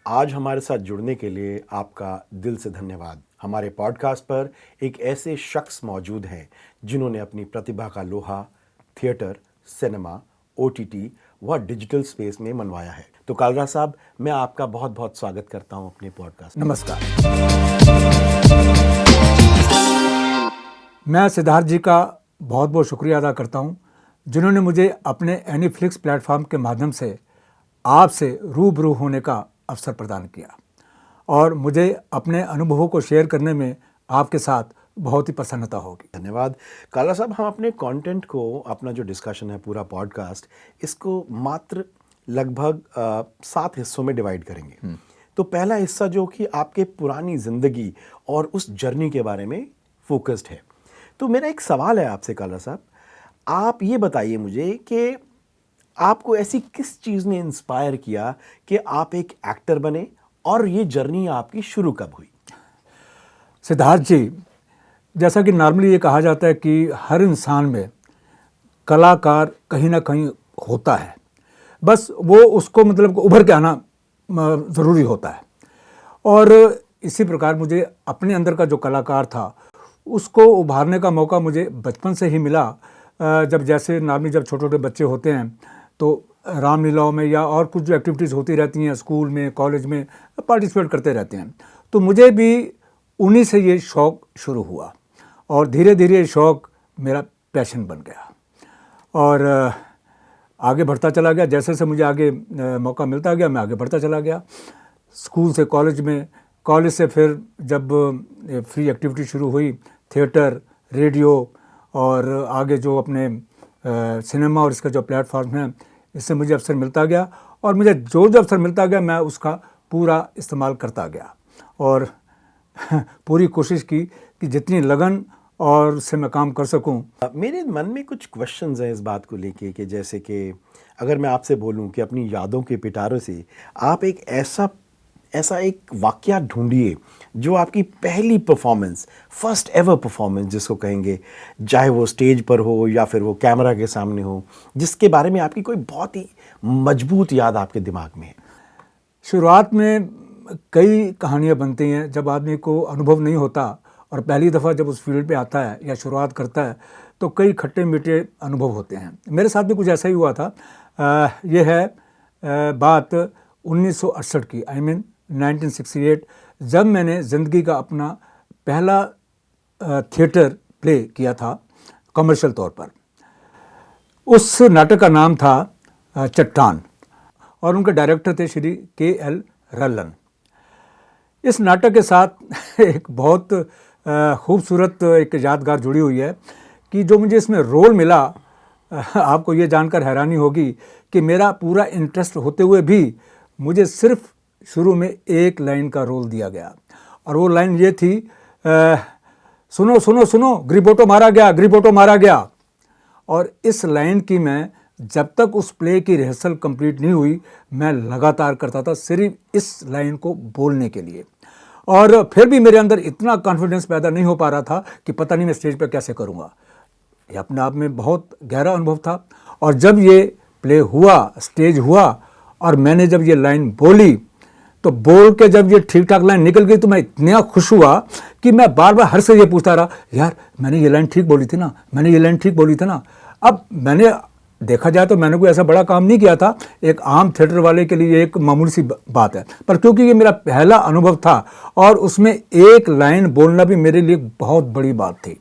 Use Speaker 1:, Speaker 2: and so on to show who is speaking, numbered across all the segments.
Speaker 1: आज हमारे साथ जुड़ने के लिए आपका दिल से धन्यवाद। हमारे पॉडकास्ट पर एक ऐसे शख्स मौजूद हैं जिन्होंने अपनी प्रतिभा का लोहा थिएटर, सिनेमा, ओटीटी व डिजिटल स्पेस में मनवाया है। तो कालरा साहब, मैं आपका बहुत बहुत स्वागत करता हूं अपने पॉडकास्ट।
Speaker 2: नमस्कार। मैं सिद्धार्थ जी का बहुत बहुत शुक्रिया अदा करता हूं, जिन्होंने मुझे अपने एनीफ्लिक्स प्लेटफॉर्म के माध्यम से आपसे रूबरू होने का अवसर प्रदान किया और मुझे अपने अनुभवों को शेयर करने में आपके साथ बहुत ही प्रसन्नता होगी।
Speaker 1: धन्यवाद कालरा साहब। हम अपने कंटेंट को, अपना जो डिस्कशन है पूरा पॉडकास्ट, इसको मात्र लगभग 7 हिस्सों में डिवाइड करेंगे। तो पहला हिस्सा जो कि आपके पुरानी ज़िंदगी और उस जर्नी के बारे में फोकस्ड है। तो मेरा एक सवाल है आपसे कालरा साहब, आप ये बताइए मुझे कि आपको ऐसी किस चीज़ ने इंस्पायर किया कि आप एक एक्टर बने और ये जर्नी आपकी शुरू कब हुई?
Speaker 2: सिद्धार्थ जी, जैसा कि नॉर्मली ये कहा जाता है कि हर इंसान में कलाकार कहीं ना कहीं होता है, बस वो उसको मतलब उभर के आना ज़रूरी होता है। और इसी प्रकार मुझे अपने अंदर का जो कलाकार था उसको उभारने का मौका मुझे बचपन से ही मिला। जब जैसे नॉर्मली जब छोटे छोटे बच्चे होते हैं तो रामलीलाओं में या और कुछ जो एक्टिविटीज़ होती रहती हैं स्कूल में, कॉलेज में, पार्टिसिपेट करते रहते हैं। तो मुझे भी उन्हीं से ये शौक़ शुरू हुआ और धीरे धीरे शौक़ मेरा पैशन बन गया और आगे बढ़ता चला गया। जैसे जैसे मुझे आगे मौका मिलता गया मैं आगे बढ़ता चला गया। स्कूल से कॉलेज में, कॉलेज से फिर जब फ्री एक्टिविटी शुरू हुई, थिएटर, रेडियो और आगे जो अपने सिनेमा और इसका जो प्लेटफॉर्म है, इससे मुझे अवसर मिलता गया और मुझे जो अवसर मिलता गया मैं उसका पूरा इस्तेमाल करता गया और पूरी कोशिश की कि जितनी लगन और उससे मैं काम कर सकूं।
Speaker 1: मेरे मन में कुछ क्वेश्चंस हैं इस बात को लेके कि जैसे कि अगर मैं आपसे बोलूं कि अपनी यादों के पिटारों से आप एक ऐसा एक वाकया ढूंढिए जो आपकी पहली परफॉर्मेंस, फर्स्ट एवर परफॉर्मेंस जिसको कहेंगे, चाहे वो स्टेज पर हो या फिर वो कैमरा के सामने हो, जिसके बारे में आपकी कोई बहुत ही मजबूत याद आपके दिमाग में है।
Speaker 2: शुरुआत में कई कहानियाँ बनती हैं जब आदमी को अनुभव नहीं होता और पहली दफ़ा जब उस फील्ड पे आता है या शुरुआत करता है तो कई खट्टे मीठे अनुभव होते हैं। मेरे साथ भी कुछ ऐसा ही हुआ था। यह है बात 1968 की, आई मीन 1968, जब मैंने ज़िंदगी का अपना पहला थिएटर प्ले किया था कमर्शियल तौर पर। उस नाटक का नाम था चट्टान और उनके डायरेक्टर थे श्री के.एल. रल्लन। इस नाटक के साथ एक बहुत खूबसूरत एक यादगार जुड़ी हुई है कि जो मुझे इसमें रोल मिला, आपको ये जानकर हैरानी होगी कि मेरा पूरा इंटरेस्ट होते हुए भी मुझे सिर्फ शुरू में एक लाइन का रोल दिया गया और वो लाइन ये थी, सुनो सुनो सुनो, ग्रिबोटो मारा गया, ग्रिबोटो मारा गया। और इस लाइन की मैं जब तक उस प्ले की रिहर्सल कंप्लीट नहीं हुई मैं लगातार करता था सिर्फ इस लाइन को बोलने के लिए। और फिर भी मेरे अंदर इतना कॉन्फिडेंस पैदा नहीं हो पा रहा था कि पता नहीं मैं स्टेज पर कैसे करूँगा। ये अपने आप में बहुत गहरा अनुभव था। और जब ये प्ले हुआ, स्टेज हुआ और मैंने जब ये लाइन बोली तो बोल के जब ये ठीक ठाक लाइन निकल गई तो मैं इतना खुश हुआ कि मैं बार बार हर से ये पूछता रहा, यार मैंने ये लाइन ठीक बोली थी ना, मैंने ये लाइन ठीक बोली थी ना। अब मैंने देखा जाए तो मैंने कोई ऐसा बड़ा काम नहीं किया था, एक आम थिएटर वाले के लिए एक मामूली सी बात है, पर क्योंकि ये मेरा पहला अनुभव था और उसमें एक लाइन बोलना भी मेरे लिए बहुत बड़ी बात थी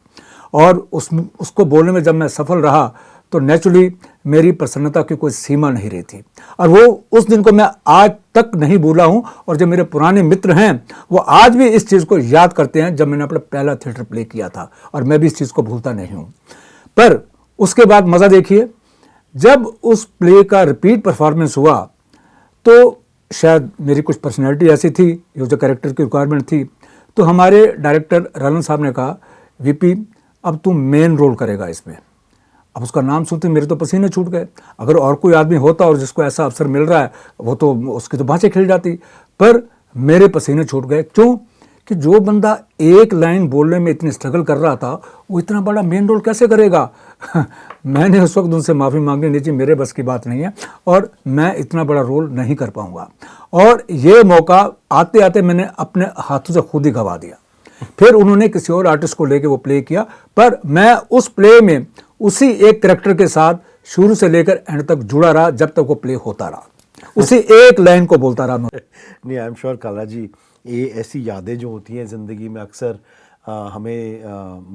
Speaker 2: और उसको बोलने में जब मैं सफल रहा तो नेचुरली मेरी प्रसन्नता की कोई सीमा नहीं रही थी। और वो उस दिन को मैं आज तक नहीं भूला हूँ और जो मेरे पुराने मित्र हैं वो आज भी इस चीज़ को याद करते हैं जब मैंने अपना पहला थिएटर प्ले किया था और मैं भी इस चीज़ को भूलता नहीं हूँ। पर उसके बाद मज़ा देखिए, जब उस प्ले का रिपीट परफॉर्मेंस हुआ तो शायद मेरी कुछ पर्सनैलिटी ऐसी थी, ये जो कैरेक्टर की रिक्वायरमेंट थी, तो हमारे डायरेक्टर रलन साहब ने कहा, वीपी अब तू मेन रोल करेगा इसमें। अब उसका नाम सुनते मेरे तो पसीने छूट गए। अगर और कोई आदमी होता और जिसको ऐसा अवसर मिल रहा है वो तो उसकी तो बाँचें खिल जाती, पर मेरे पसीने छूट गए। क्यों? कि जो बंदा एक लाइन बोलने में इतनी स्ट्रगल कर रहा था वो इतना बड़ा मेन रोल कैसे करेगा। मैंने उस वक्त उनसे माफ़ी मांगनी नहीं चाहिए, मेरे बस की बात नहीं है और मैं इतना बड़ा रोल नहीं कर पाऊंगा। और ये मौका आते आते मैंने अपने हाथों से खुद ही गंवा दिया। फिर उन्होंने किसी और आर्टिस्ट को लेके वो प्ले किया, पर मैं उस प्ले में उसी एक कैरेक्टर के साथ शुरू से लेकर एंड तक जुड़ा रहा, जब तक वो प्ले होता रहा, उसी एक लाइन को बोलता रहा।
Speaker 1: नहीं, आई एम श्योर काला जी, ये ऐसी यादें जो होती हैं ज़िंदगी में अक्सर हमें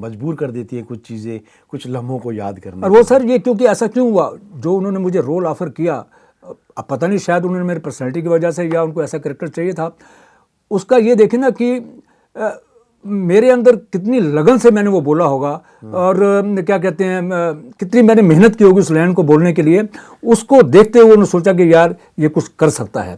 Speaker 1: मजबूर कर देती हैं कुछ चीज़ें, कुछ लम्हों को याद करने।
Speaker 2: और वो सर ये क्योंकि ऐसा क्यों हुआ, जो उन्होंने मुझे रोल ऑफर किया, अब पता नहीं शायद उन्होंने मेरी पर्सनैलिटी की वजह से या उनको ऐसा कैरेक्टर चाहिए था, उसका ये देखें ना कि मेरे अंदर कितनी लगन से मैंने वो बोला होगा और क्या कहते हैं कितनी मैंने मेहनत की होगी उस लाइन को बोलने के लिए। उसको देखते हुए उन्होंने सोचा कि यार ये कुछ कर सकता है।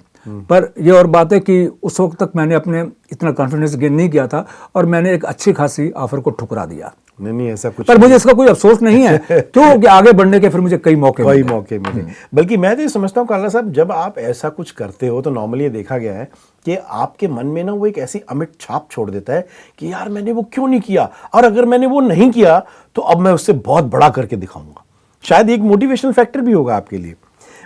Speaker 2: पर ये और बात है कि उस वक्त तक मैंने अपने इतना कॉन्फिडेंस गेन नहीं किया था और मैंने एक अच्छी खासी ऑफर को ठुकरा दिया।
Speaker 1: नहीं, ऐसा कुछ
Speaker 2: पर मुझे इसका कोई अफसोस नहीं है क्योंकि आगे बढ़ने के फिर मुझे कई मौके
Speaker 1: मिले। बल्कि मैं तो ये समझता हूँ काला साहब, जब आप ऐसा कुछ करते हो तो नॉर्मली ये देखा गया है कि आपके मन में ना वो एक ऐसी अमिट छाप छोड़ देता है कि यार मैंने वो क्यों नहीं किया, और अगर मैंने वो नहीं किया तो अब मैं उससे बहुत बड़ा करके दिखाऊंगा। शायद एक मोटिवेशनल फैक्टर भी होगा आपके लिए।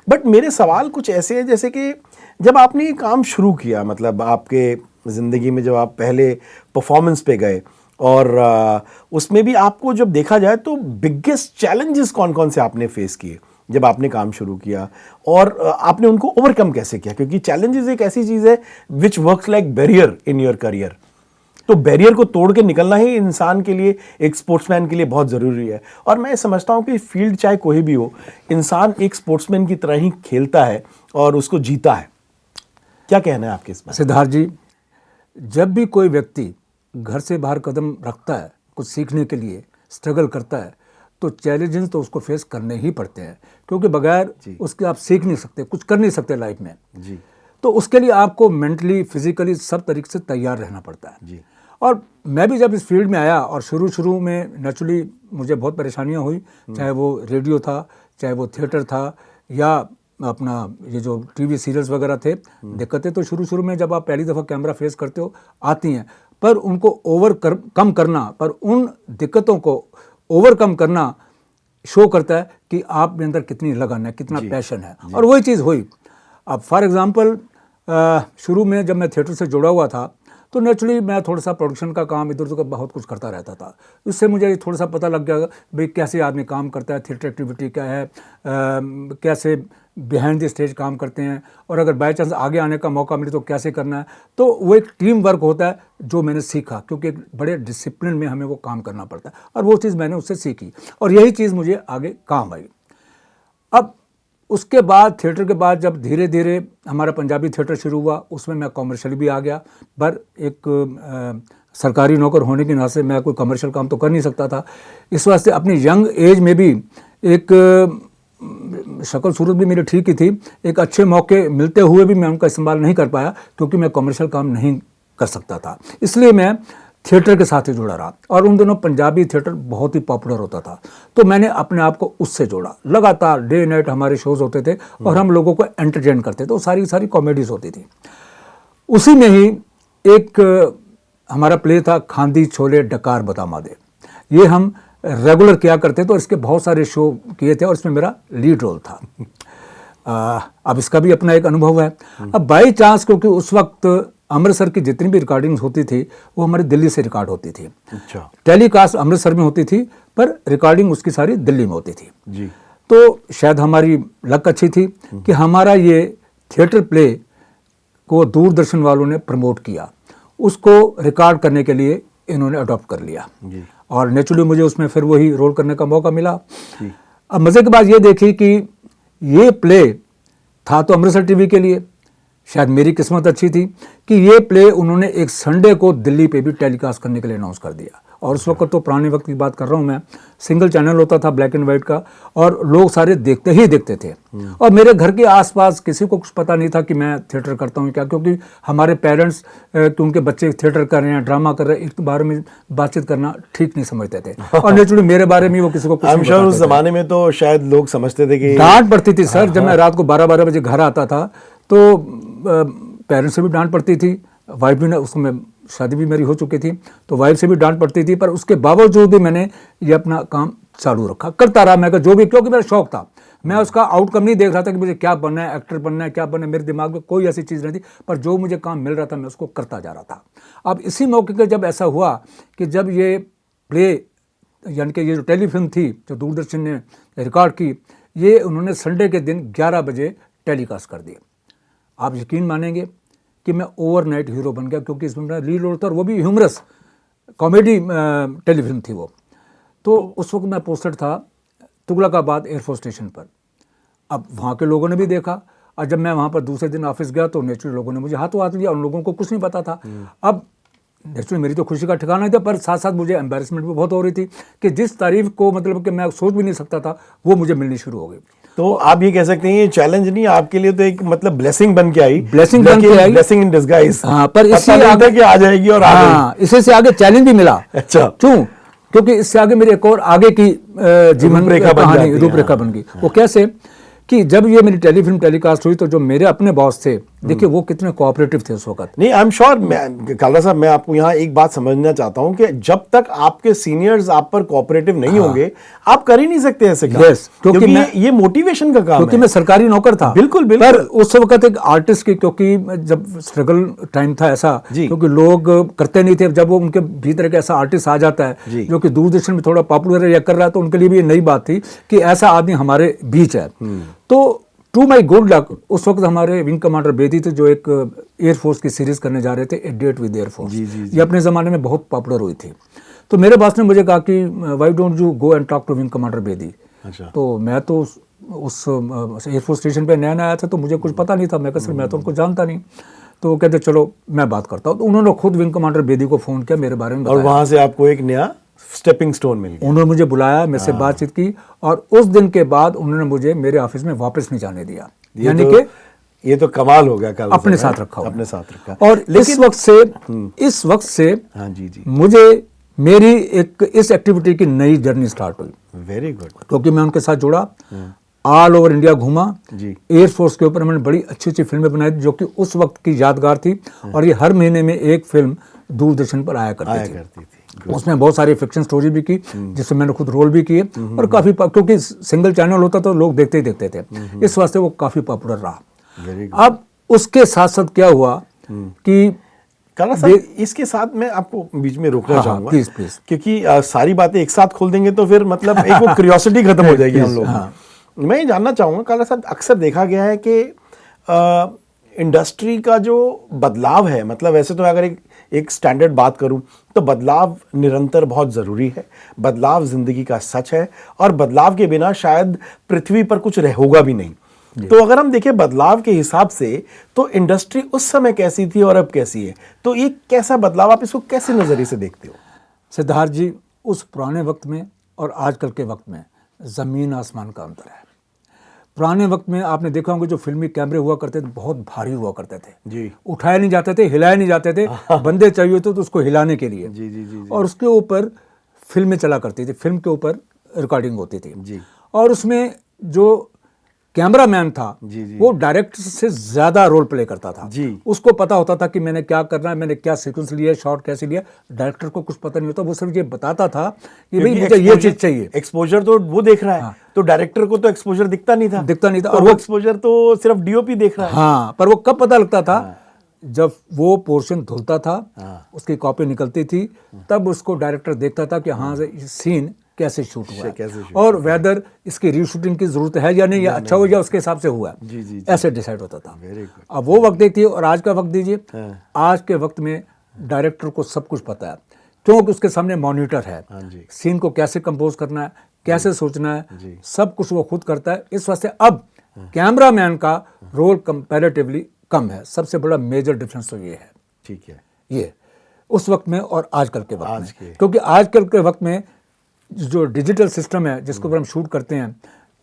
Speaker 1: बट मेरे सवाल कुछ ऐसे हैं जैसे कि जब आपने ये काम शुरू किया, मतलब आपके ज़िंदगी में जब आप पहले परफॉर्मेंस पे गए और उसमें भी आपको जब देखा जाए तो बिगेस्ट चैलेंजेस कौन कौन से आपने फेस किए जब आपने काम शुरू किया, और आपने उनको ओवरकम कैसे किया? क्योंकि चैलेंजेस एक ऐसी चीज़ है which works like barrier in your career. तो बैरियर को तोड़ के निकलना ही इंसान के लिए, एक स्पोर्ट्समैन के लिए बहुत ज़रूरी है। और मैं समझता हूँ कि फील्ड चाहे कोई भी हो, इंसान एक स्पोर्ट्समैन की तरह ही खेलता है और उसको जीता है। क्या कहना है आपके इस पर?
Speaker 2: सिद्धार्थ जी, जब भी कोई व्यक्ति घर से बाहर कदम रखता है कुछ सीखने के लिए, स्ट्रगल करता है, तो चैलेंजेस तो उसको फेस करने ही पड़ते हैं, क्योंकि बगैर उसके आप सीख नहीं सकते, कुछ कर नहीं सकते लाइफ में
Speaker 1: जी।
Speaker 2: तो उसके लिए आपको मेंटली, फिजिकली सब तरीके से तैयार रहना पड़ता है
Speaker 1: जी।
Speaker 2: और मैं भी जब इस फील्ड में आया और शुरू में नेचुरली मुझे बहुत परेशानियां हुई, चाहे वो रेडियो था, चाहे वो थिएटर था, या अपना ये जो टीवी सीरियल्स वगैरह थे। दिक्कतें तो शुरू में जब आप पहली दफ़ा कैमरा फेस करते हो आती हैं, पर उनको कम करना, पर उन दिक्कतों को ओवरकम करना शो करता है कि आप में अंदर कितनी लगन है, कितना पैशन है। और वही चीज़ हुई। अब फॉर एग्जांपल शुरू में जब मैं थिएटर से जुड़ा हुआ था तो नेचुरली मैं थोड़ा सा प्रोडक्शन का काम इधर उधर बहुत कुछ करता रहता था। इससे मुझे थोड़ा सा पता लग गया भाई कैसे आदमी काम करता है, थिएटर एक्टिविटी क्या है, कैसे बिहाइंड द स्टेज काम करते हैं, और अगर बाय चांस आगे आने का मौका मिले तो कैसे करना है। तो वो एक टीम वर्क होता है जो मैंने सीखा, क्योंकि एक बड़े डिसिप्लिन में हमें वो काम करना पड़ता है, और वो चीज़ मैंने उससे सीखी और यही चीज़ मुझे आगे काम आई। अब उसके बाद थिएटर के बाद जब धीरे धीरे हमारा पंजाबी थिएटर शुरू हुआ, उसमें मैं कमर्शियल भी आ गया। पर एक सरकारी नौकर होने के नाते मैं कोई कमर्शियल काम तो कर नहीं सकता था। इस वास्ते अपनी यंग एज में भी एक शक्ल सूरत भी मेरी ठीक ही थी, एक अच्छे मौके मिलते हुए भी मैं उनका इस्तेमाल नहीं कर पाया क्योंकि मैं कमर्शियल काम नहीं कर सकता था। इसलिए मैं थिएटर के साथ ही जुड़ा रहा, और उन दिनों पंजाबी थिएटर बहुत ही पॉपुलर होता था, तो मैंने अपने आप को उससे जोड़ा। लगातार डे नाइट हमारे शोज़ होते थे और हम लोगों को एंटरटेन करते थे, तो सारी कॉमेडीज़ होती थी। उसी में ही एक हमारा प्ले था खांदी छोले डकार बता मादे। ये हम रेगुलर किया करते थे और इसके बहुत सारे शो किए थे और इसमें मेरा लीड रोल था। अब इसका भी अपना एक अनुभव है। अब बाई चांस, क्योंकि उस वक्त अमृतसर की जितनी भी रिकॉर्डिंग्स होती थी वो हमारी दिल्ली से रिकॉर्ड होती थी।
Speaker 1: अच्छा।
Speaker 2: टेलीकास्ट अमृतसर में होती थी पर रिकॉर्डिंग उसकी सारी दिल्ली में होती थी
Speaker 1: जी।
Speaker 2: तो शायद हमारी लक अच्छी थी कि हमारा ये थिएटर प्ले को दूरदर्शन वालों ने प्रमोट किया, उसको रिकॉर्ड करने के लिए इन्होंने अडॉप्ट कर लिया
Speaker 1: जी।
Speaker 2: और नेचुरली मुझे उसमें फिर वही रोल करने का मौका मिला
Speaker 1: जी।
Speaker 2: अब मज़े की बात ये देखी कि ये प्ले था तो अमृतसर टीवी के लिए, शायद मेरी किस्मत अच्छी थी कि ये प्ले उन्होंने एक संडे को दिल्ली पे भी टेलीकास्ट करने के लिए अनाउंस कर दिया। और उस वक्त तो पुराने वक्त की बात कर रहा हूँ मैं, सिंगल चैनल होता था ब्लैक एंड वाइट का, और लोग सारे देखते ही देखते थे। और मेरे घर के आसपास किसी को कुछ पता नहीं था कि मैं थिएटर करता हूँ क्या, क्योंकि हमारे पेरेंट्स उनके बच्चे थिएटर कर रहे हैं, ड्रामा कर रहे हैं, इस बारे में बातचीत करना ठीक नहीं समझते थे। और नेचुरली मेरे बारे में वो किसी को कुछ नहीं बताते थे।
Speaker 1: उस जमाने में तो शायद लोग समझते थे कि
Speaker 2: डांट पड़ती थी सर। जब मैं रात को 12 बजे घर आता था तो पेरेंट्स से भी डांट पड़ती थी, वाइफ भी, उस समय शादी भी मेरी हो चुकी थी तो वाइफ से भी डांट पड़ती थी, पर उसके बावजूद भी मैंने ये अपना काम चालू रखा, करता रहा मैं, जो भी, क्योंकि मेरा शौक था। मैं उसका आउटकम नहीं देख रहा था कि मुझे क्या बनना है, एक्टर बनना है, क्या बनना है, मेरे दिमाग में कोई ऐसी चीज़ नहीं थी, पर जो मुझे काम मिल रहा था मैं उसको करता जा रहा था। अब इसी मौके पर जब ऐसा हुआ कि जब ये प्ले, यानी कि ये जो टेलीफिल्म थी जो दूरदर्शन ने रिकॉर्ड की, ये उन्होंने संडे के दिन 11 बजे टेलीकास्ट कर दिया। आप यकीन मानेंगे कि मैं ओवरनाइट हीरो बन गया, क्योंकि इसमें मेरा लीड रोल था और वो भी ह्यूमरस कॉमेडी टेलीफिल्म थी वो। तो उस वक्त मैं पोस्टेड था तुगलकाबाद एयरफोर्स स्टेशन पर। अब वहाँ के लोगों ने भी देखा, और जब मैं वहाँ पर दूसरे दिन ऑफिस गया तो नेचुरली लोगों ने मुझे हाथों हाथ लिया, उन लोगों को कुछ नहीं पता था। अब नेचुरली मेरी तो खुशी का ठिकाना नहीं था, पर साथ साथ मुझे एम्बैरेसमेंट भी बहुत हो रही थी कि जिस तारीफ को मतलब कि मैं सोच भी नहीं सकता था वो मुझे मिलनी शुरू हो गई।
Speaker 1: तो आप ये कह सकते हैं ये चैलेंज नहीं, आपके लिए तो एक मतलब ब्लेसिंग बन के आई,
Speaker 2: ब्लेसिंग बन के आई,
Speaker 1: ब्लेसिंग इन डिस्गाइज।
Speaker 2: हाँ, पर इससे
Speaker 1: आगे कि आ जाएगी और
Speaker 2: हाँ, इससे से आगे चैलेंज भी मिला।
Speaker 1: अच्छा,
Speaker 2: क्यों? क्योंकि इससे आगे मेरी एक और आगे की जीवन कहानी रूपरेखा बन गई। वो कैसे कि जब ये मेरी टेलीफिल्म टेलीकास्ट हुई तो जो मेरे अपने बॉस थे, देखिए वो कितने कोऑपरेटिव थे उस वक्त।
Speaker 1: नहीं, आई एम श्योर, काला साहब मैं आपको यहाँ एक बात समझना चाहता हूँ कि जब तक आपके सीनियर्स आप पर कोऑपरेटिव नहीं होंगे आप कर ही नहीं सकते ऐसे काम।
Speaker 2: Yes, क्योंकि
Speaker 1: ये मोटिवेशन का काम
Speaker 2: क्योंकि
Speaker 1: है।
Speaker 2: मैं सरकारी नौकर था।
Speaker 1: बिल्कुल बिल्कुल।
Speaker 2: पर उस वक्त एक आर्टिस्ट की, क्योंकि जब स्ट्रगल टाइम था ऐसा, क्योंकि लोग करते नहीं थे, जब वो उनके भीतर एक ऐसा आर्टिस्ट आ जाता है जो कि दूरदर्शन में थोड़ा पॉपुलर है या कर रहा है, तो उनके लिए भी ये नई बात थी कि ऐसा आदमी हमारे बीच है। तो टू माई गुड लक उस वक्त हमारे विंग कमांडर बेदी थे जो एक एयरफोर्स की सीरीज करने जा रहे थे, ए डेट विद एयरफोर्स। ये अपने ज़माने में बहुत पॉपुलर हुई थी। तो मेरे बॉस ने मुझे कहा कि why don't you go and talk to wing commander Bedi.
Speaker 1: अच्छा।
Speaker 2: तो मैं तो उस एयरफोर्स स्टेशन पे नया नया आया था, तो मुझे कुछ पता नहीं था। मैं कहा सर मैं तो उनको जानता नहीं। तो वो कहते चलो मैं बात करता हूँ। तो उन्होंने खुद विंग कमांडर बेदी को फ़ोन किया, मेरे बारे में बताया,
Speaker 1: और वहाँ से आपको एक नया स्टेपिंग स्टोन मिल गया।
Speaker 2: उन्होंने मुझे बुलाया, मेरे से बातचीत की, और उस दिन के बाद उन्होंने मुझे मेरे ऑफिस में वापस नहीं जाने दिया। यानी कि
Speaker 1: ये तो कमाल हो गया, कल
Speaker 2: अपने साथ रखा,
Speaker 1: अपने साथ रखा।
Speaker 2: और इस वक्त से
Speaker 1: हाँ जी
Speaker 2: मुझे मेरी इस एक्टिविटी की नई जर्नी स्टार्ट हुई।
Speaker 1: Very good.
Speaker 2: क्योंकि मैं उनके साथ जुड़ा, ऑल ओवर इंडिया घूमा, एयरफोर्स के ऊपर मैंने बड़ी अच्छी अच्छी फिल्में बनाई जो कि उस वक्त की यादगार थी। और ये हर महीने में एक फिल्म दूरदर्शन पर आया करती थी। उसमें बहुत सारी फिक्शन स्टोरी भी की जिसमें मैंने खुद रोल भी किए, और काफ़ी, क्योंकि सिंगल चैनल होता तो लोग देखते ही देखते थे, इस वास्ते वो काफ़ी पॉपुलर रहा। अब उसके साथ साथ क्या हुआ कि
Speaker 1: काला साहब, इसके साथ मैं आपको बीच में रोकना चाहूंगा,
Speaker 2: प्लीज,
Speaker 1: क्योंकि सारी बातें एक साथ खोल देंगे तो फिर मतलब एक वो क्यूरियोसिटी खत्म हो जाएगी हम लोग। मैं ये जानना चाहूंगा काला साहब, अक्सर देखा गया है कि इंडस्ट्री का जो बदलाव है, मतलब वैसे तो अगर एक स्टैंडर्ड बात करूं तो बदलाव निरंतर बहुत ज़रूरी है, बदलाव ज़िंदगी का सच है, और बदलाव के बिना शायद पृथ्वी पर कुछ होगा भी नहीं। तो अगर हम देखें बदलाव के हिसाब से तो इंडस्ट्री उस समय कैसी थी और अब कैसी है, तो ये कैसा बदलाव, आप इसको कैसे नज़रिए से देखते हो?
Speaker 2: सिद्धार्थ जी, उस पुराने वक्त में और आजकल के वक्त में ज़मीन आसमान का अंतर है। पुराने वक्त में आपने देखा होगा जो फिल्मी कैमरे हुआ करते थे बहुत भारी हुआ करते थे जी, उठाए नहीं जाते थे, हिलाए नहीं जाते थे, बंदे चाहिए तो उसको हिलाने के लिए जी। और उसके ऊपर फिल्में चला करती थी, फिल्म के ऊपर रिकॉर्डिंग होती थी जी। और उसमें जो कैमरामैन था वो डायरेक्टर से ज्यादा रोल प्ले करता था जी। उसको पता होता था कि मैंने क्या करना है, मैंने क्या सीक्वेंस लिया, शॉट कैसे लिया। डायरेक्टर को कुछ पता नहीं होता, वो सिर्फ ये बताता था कि भाई मुझे ये चीज चाहिए।
Speaker 1: एक्सपोजर तो वो देख रहा है, तो डायरेक्टर को तो एक्सपोजर दिखता नहीं था, और वो एक्सपोजर तो सिर्फ डीओपी देख रहा है।
Speaker 2: हाँ, पर वो कब पता लगता था? जब वो पोर्शन धुलता था, उसकी कॉपी निकलती थी, तब उसको डायरेक्टर देखता था कि हाँ सीन कैसे शूट हुआ है, और वेदर इसकी रीशूटिंग की जरूरत है या नहीं, या अच्छा हो या उसके हिसाब से हुआ है, ऐसे डिसाइड होता था। अब वो वक्त देखिए और आज का वक्त दीजिए। आज के वक्त में डायरेक्टर को सब कुछ पता है, क्योंकि उसके सामने मॉनिटर है, सीन को कैसे कंपोज करना है, कैसे सोचना है, सब कुछ वो खुद करता है। इस वास्ते अब कैमरामैन का रोल कंपैरेटिवली कम है। सबसे बड़ा मेजर डिफरेंस तो ये है,
Speaker 1: ठीक है,
Speaker 2: ये उस वक्त में और आजकल के वक्त में, क्योंकि आजकल के वक्त में जो डिजिटल सिस्टम है जिसको ऊपर हम शूट करते हैं,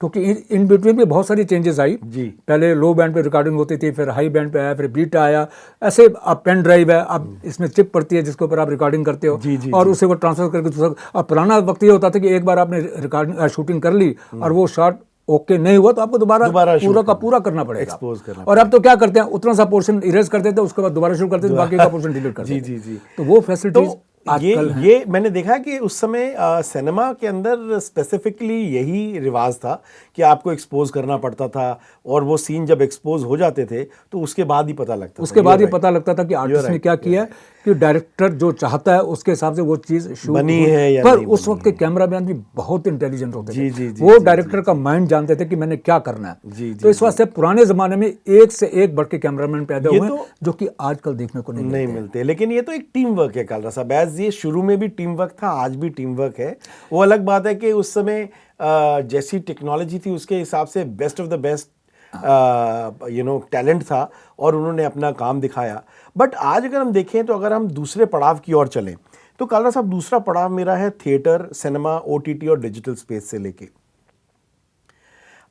Speaker 2: क्योंकि इन बिटवीन में बहुत सारी चेंजेस आई जी। पहले लो बैंड पे रिकॉर्डिंग होती थी, फिर हाई बैंड पे आया, फिर बीटा आया, ऐसे अब पेन ड्राइव है, अब इसमें चिप पड़ती है जिसके ऊपर आप रिकॉर्डिंग करते हो जी, और उसे वो ट्रांसफर करके दूसरा। अब पुराना वक्त ये होता था कि एक बार आपने रिकॉर्डिंग शूटिंग कर ली और वो शॉट ओके नहीं हुआ तो आपको दोबारा पूरा का पूरा करना पड़ेगा, और अब तो क्या करते हैं, उतना सा पोर्शन इरेज कर देते हैं, उसके बाद दोबारा शुरू करते हैं, बाकी का पोर्शन डिलीट कर देते हैं। तो वो फैसिलिटी आजकल हैं।
Speaker 1: ये मैंने देखा कि उस समय सिनेमा के अंदर स्पेसिफिकली यही रिवाज था कि आपको एक्सपोज करना पड़ता था, और वो सीन जब एक्सपोज हो जाते थे तो उसके बाद ही पता लगता
Speaker 2: उसके
Speaker 1: था।
Speaker 2: बाद ये
Speaker 1: You're
Speaker 2: पता लगता था कि आर्टिस्ट ने
Speaker 1: right,
Speaker 2: क्या किया है, कि डायरेक्टर जो चाहता है उसके हिसाब से वो चीज शूट
Speaker 1: बनी है या
Speaker 2: पर
Speaker 1: नहीं
Speaker 2: उस
Speaker 1: बनी
Speaker 2: वक्त के कैमरामैन भी बहुत इंटेलिजेंट होते
Speaker 1: जी,
Speaker 2: थे।
Speaker 1: जी, जी,
Speaker 2: वो
Speaker 1: जी,
Speaker 2: डायरेक्टर का माइंड जानते थे कि मैंने क्या करना है।
Speaker 1: जी,
Speaker 2: तो इस वास्ते पुराने जमाने में एक से एक बढ़ के कैमरामैन पैदा
Speaker 1: ये
Speaker 2: हुए
Speaker 1: तो
Speaker 2: जो कि आजकल देखने को नहीं
Speaker 1: नहीं
Speaker 2: मिलते।
Speaker 1: मिलते। लेकिन ये तो एक टीम वर्क है कालरा साहब, एज ये शुरू में भी टीम वर्क था, आज भी टीम वर्क है। वो अलग बात है कि उस समय जैसी टेक्नोलॉजी थी उसके हिसाब से best of the best talent था, और उन्होंने अपना काम दिखाया। बट आज अगर हम देखें तो अगर हम दूसरे पड़ाव की ओर चलें तो कालरा साहब दूसरा पड़ाव मेरा है थिएटर, सिनेमा, OTT और डिजिटल स्पेस से लेके।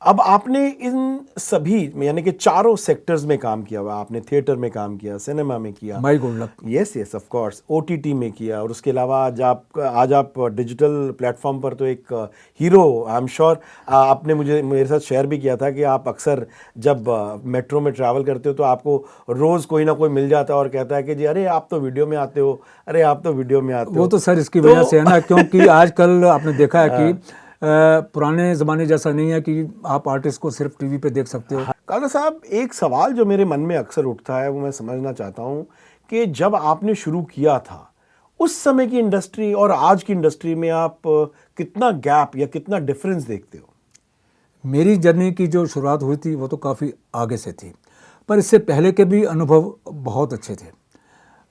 Speaker 1: अब आपने इन सभी यानी कि चारों सेक्टर्स में काम किया हुआ। आपने थिएटर में काम किया, सिनेमा में किया,
Speaker 2: my good luck.
Speaker 1: Yes of course, OTT में किया, और उसके अलावा आज आप डिजिटल प्लेटफॉर्म पर तो एक हीरो, आई एम श्योर आपने मेरे साथ शेयर भी किया था कि आप अक्सर जब मेट्रो में ट्रैवल करते हो तो आपको रोज़ कोई ना कोई मिल जाता है और कहता है कि जी अरे आप तो वीडियो में आते हो, अरे आप तो वीडियो में आते हो।
Speaker 2: वो तो सर इसकी वजह से है ना, क्योंकि आजकल आपने देखा है कि पुराने ज़माने जैसा नहीं है कि आप आर्टिस्ट को सिर्फ टीवी पे देख सकते हो।
Speaker 1: कालरा साहब, एक सवाल जो मेरे मन में अक्सर उठता है वो मैं समझना चाहता हूँ कि जब आपने शुरू किया था उस समय की इंडस्ट्री और आज की इंडस्ट्री में आप कितना गैप या कितना डिफरेंस देखते हो?
Speaker 2: मेरी जर्नी की जो शुरुआत हुई थी वो तो काफ़ी आगे से थी, पर इससे पहले के भी अनुभव बहुत अच्छे थे।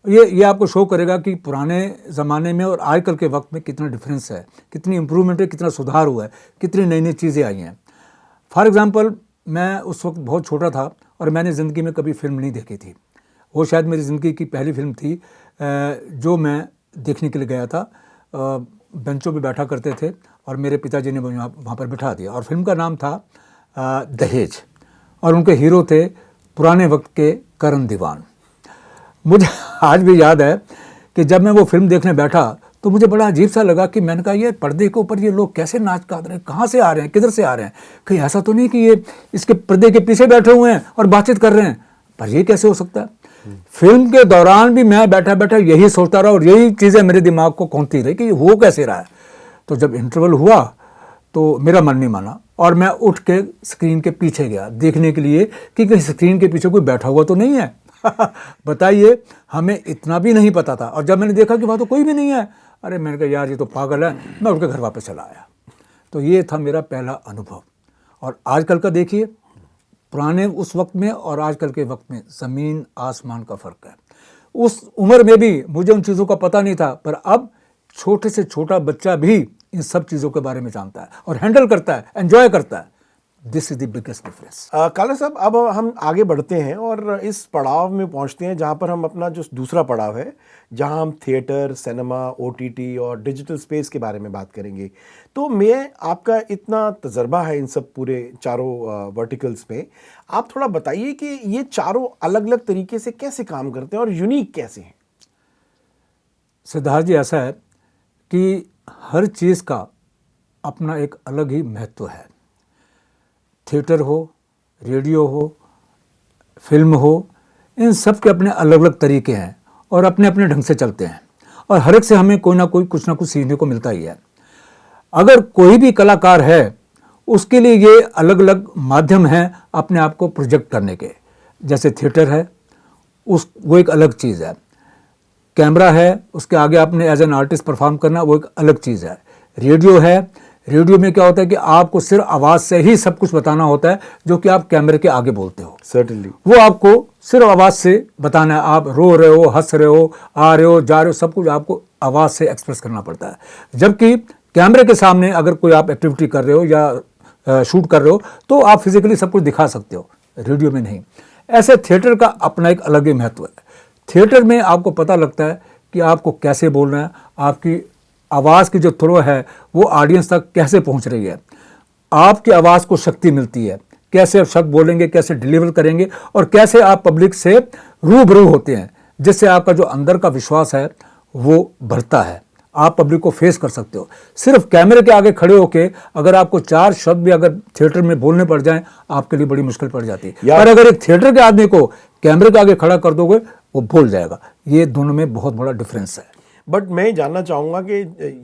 Speaker 2: ये आपको शो करेगा कि पुराने ज़माने में और आजकल के वक्त में कितना डिफरेंस है, कितनी इम्प्रूवमेंट है, कितना सुधार हुआ है, कितनी नई नई चीज़ें आई हैं। फॉर एग्ज़ाम्पल, मैं उस वक्त बहुत छोटा था और मैंने ज़िंदगी में कभी फिल्म नहीं देखी थी। वो शायद मेरी ज़िंदगी की पहली फिल्म थी जो मैं देखने के लिए गया था। बेंचों पे बैठा करते थे और मेरे पिताजी ने मुझे वहाँ पर बिठा दिया, और फिल्म का नाम था दहेज, और उनके हीरो थे पुराने वक्त के करण दीवान। मुझे आज भी याद है कि जब मैं वो फिल्म देखने बैठा तो मुझे बड़ा अजीब सा लगा कि मैंने कहा ये पर्दे के ऊपर ये लोग कैसे नाच गा रहे हैं, कहाँ से आ रहे हैं, किधर से आ रहे हैं, कहीं ऐसा तो नहीं कि ये इसके पर्दे के पीछे बैठे हुए हैं और बातचीत कर रहे हैं, पर ये कैसे हो सकता है। फिल्म के दौरान भी मैं बैठा बैठा यही सोचता रहा और यही चीज़ें मेरे दिमाग को खोंती रही कि हो कैसे रहा है। तो जब इंटरवल हुआ तो मेरा मन नहीं माना और मैं उठ के स्क्रीन के पीछे गया देखने के लिए कि कहीं स्क्रीन के पीछे कोई बैठा हुआ तो नहीं है। बताइए, हमें इतना भी नहीं पता था। और जब मैंने देखा कि वहाँ तो कोई भी नहीं है, अरे मैंने कहा यार ये तो पागल है, मैं उठ के घर वापस चला आया। तो ये था मेरा पहला अनुभव। और आजकल का देखिए, पुराने उस वक्त में और आजकल के वक्त में ज़मीन आसमान का फ़र्क है। उस उम्र में भी मुझे उन चीज़ों का पता नहीं था, पर अब छोटे से छोटा बच्चा भी इन सब चीज़ों के बारे में जानता है और हैंडल करता है, एंजॉय करता है। This is the biggest difference.
Speaker 1: Kalra साहब, अब हम आगे बढ़ते हैं और इस पड़ाव में पहुंचते हैं जहां पर हम अपना जो दूसरा पड़ाव है, जहां हम थिएटर, सिनेमा, OTT और डिजिटल स्पेस के बारे में बात करेंगे। तो मैं आपका इतना तजर्बा है इन सब पूरे चारों वर्टिकल्स में, आप थोड़ा बताइए कि ये चारों अलग अलग तरीके से कैसे काम करते हैं और यूनिक कैसे हैं?
Speaker 2: सिद्धार्थ जी, ऐसा है कि हर चीज़ का अपना एक अलग ही महत्व है। थिएटर हो, रेडियो हो, फिल्म हो, इन सब के अपने अलग अलग तरीके हैं और अपने अपने ढंग से चलते हैं, और हर एक से हमें कोई ना कोई कुछ ना कुछ सीखने को मिलता ही है। अगर कोई भी कलाकार है उसके लिए ये अलग अलग माध्यम हैं अपने आप को प्रोजेक्ट करने के। जैसे थिएटर है, वो एक अलग चीज़ है। कैमरा है, उसके आगे आपने एज एन आर्टिस्ट परफॉर्म करना, वो एक अलग चीज़ है। रेडियो है, रेडियो में क्या होता है कि आपको सिर्फ आवाज़ से ही सब कुछ बताना होता है जो कि आप कैमरे के आगे बोलते हो।
Speaker 1: सर्टेनली
Speaker 2: वो आपको सिर्फ आवाज़ से बताना है। आप रो रहे हो, हंस रहे हो, आ रहे हो, जा रहे हो, सब कुछ आपको आवाज़ से एक्सप्रेस करना पड़ता है। जबकि कैमरे के सामने अगर कोई आप एक्टिविटी कर रहे हो या शूट कर रहे हो तो आप फिजिकली सब कुछ दिखा सकते हो, रेडियो में नहीं। ऐसे थिएटर का अपना एक अलग ही महत्व है। थिएटर में आपको पता लगता है कि आपको कैसे बोलना है, आपकी आवाज़ की जो थ्रो है वो ऑडियंस तक कैसे पहुंच रही है, आपकी आवाज़ को शक्ति मिलती है, कैसे आप शब्द बोलेंगे, कैसे डिलीवर करेंगे, और कैसे आप पब्लिक से रूबरू होते हैं, जिससे आपका जो अंदर का विश्वास है वो बढ़ता है। आप पब्लिक को फेस कर सकते हो। सिर्फ कैमरे के आगे खड़े होके अगर आपको 4 शब्द भी अगर थिएटर में बोलने पड़ जाएं, आपके लिए बड़ी मुश्किल पड़ जाती है। पर अगर एक थिएटर के आदमी को कैमरे के आगे खड़ा कर दोगे, वो बोल जाएगा। ये दोनों में बहुत बड़ा डिफरेंस है।
Speaker 1: बट मैं जानना चाहूँगा कि